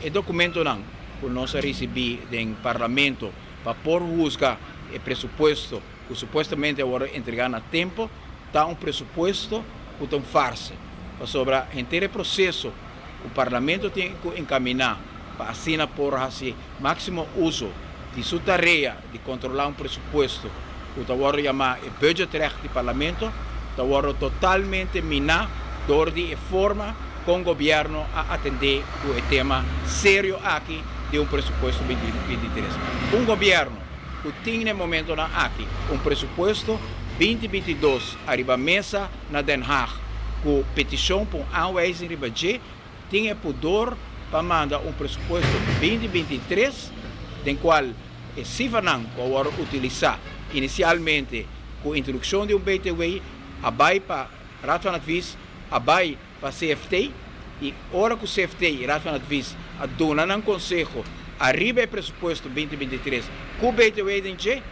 O documento não, que nós recebemos do parlamento para por juzgar o pressuposto que supostamente agora entregar a tempo, está um pressuposto que é uma farsa. Sobre o inteiro processo, o parlamento tem que encaminhar para assinar por assim máximo uso de sua tarefa de controlar pressuposto, que agora chama o budget recht do parlamento, agora totalmente minar de forma com o governo a atender o tema sério aqui de pressuposto 2023. Governo que tem no momento aqui pressuposto 2022 arriba a mesa na Den Haag, com petição para aanwijzing de budget, tem o poder para mandar pressuposto 2023, do qual se vai agora utilizar inicialmente com a introdução de BTW, vai para Raad van Advies, vai para CFT, e hora que o CFT e Raad van Advies a dona no Conselho arriba o pressuposto 2023 com o BTW dentro,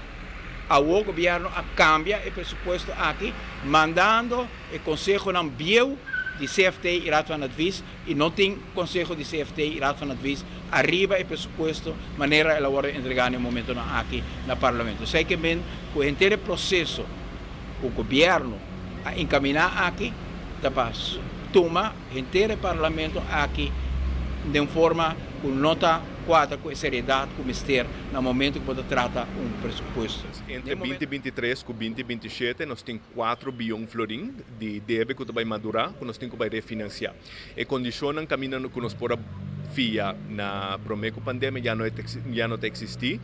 o governo cambia o pressuposto aqui, mandando o Conselho não viu de CFT e Raad van Advies, e não tem Conselho de CFT e Raad van Advies, arriba o pressuposto, maneira ela agora entregar no momento aqui no Parlamento. Sei que bem, com o inteiro processo, o governo a encaminhar aqui, depois toma o inteiro Parlamento aqui, de forma com nota 4, com seriedade, com mistério, no momento que pode tratar pressuposto. Entre 2023 e 2027, nós temos 4 bilhões de florins de débito que vai madurar, que nós temos que refinanciar. E condicionam caminhando que nós podemos FIA na promeco pandemia já não existir.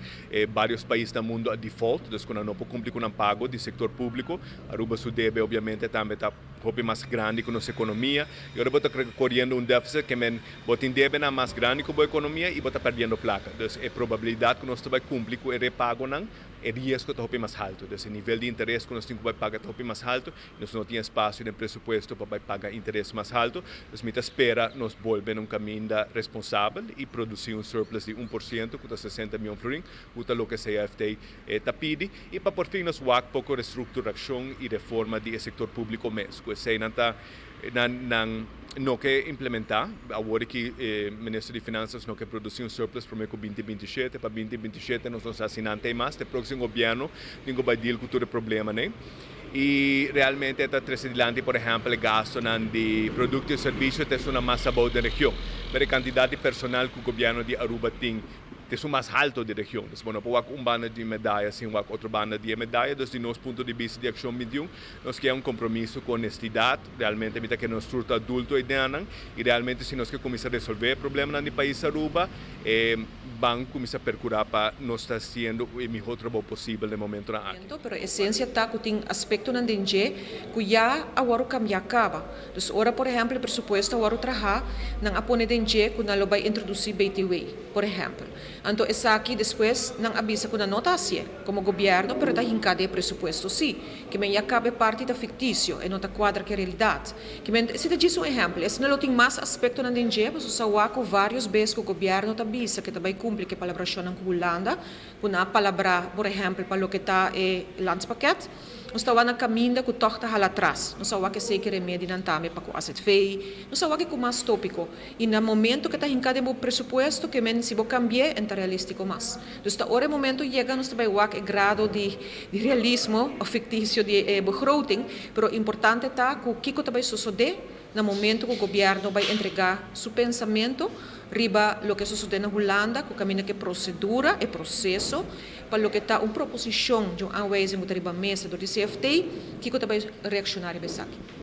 Vários países do mundo a default, então quando não pode cumprir com o pago do setor público, Aruba se deve obviamente também está mais grande que nossa economia. E agora está correndo déficit que tem deve mais grande que a economia e está perdendo placa. Então a probabilidade que nós vamos cumprir com o repago não é risco está mais alto. Então o nível de interesse que nós temos que pagar está mais alto. Nós não temos espaço no presupuesto para pagar interesse mais alto. Então a espera nos volver caminho responsável e produzir surplus de 1%, que está 60 milhões de florins, que é o que a CFT está pedindo, e para por fim nós vamos um pouco de reestruturação e reforma do setor público mesmo. Que não quer implementar, agora que o Ministro de Finanças não quer produzir surplus para o 2027, para 2027 nós vamos assinar mais, o próximo governo tem que deal com todo o problema, né? E realmente está trazendo, por exemplo, o gasto de produtos e serviços é uma massa boa da região. Mas a quantidade de personal que o governo de Aruba tem é o mais alto da região. Então, não pode banda de medalha sem outra banda de medalha. Então, de nosso ponto de vista de Ação 21, nós queremos compromisso com honestidade, realmente que nós estamos adultos e realmente se nós queremos começar a resolver problemas no país Aruba, vamos começar a procurar para nós estar fazendo o melhor trabalho possível no momento na aqui. Pero a essência está que tem aspecto na DNG que já agora cambia acaba. Então, ora por exemplo, o presupuesto agora trabalha não apone DNG que não vai introduzir BTW, por exemplo. Então, essa aqui depois não avisa que não nota assim, como governo, pero está hincado o presupuesto sim, que já cabe parte da fictício e não está quadra com a realidade. Que se te diz exemplo, esse não tem mais aspecto na DNG, mas o com vários vezes que o governo está avisa que também cumpre que a palabração com Holanda, com a palavra, por exemplo, para o que está o landspaket, nós estamos na caminho que toca lá atrás. Nós estamos que sei que remédio não também para o asset fei. Nós estamos que mais tópico. E no momento que está hincado o presupuesto, que se vai cambiar, é realístico mais. Então, agora o momento chega, nós estamos o grado de realismo, o fictício de begroting, mas o importante é que o que vai suceder no momento que o governo vai entregar seu pensamento riba lo que sucede na Holanda, que caminha que procedura e processo, para lo que está uma proposição de uma aanwijzing riba mesa do CFT, que vai reaccionar e besar.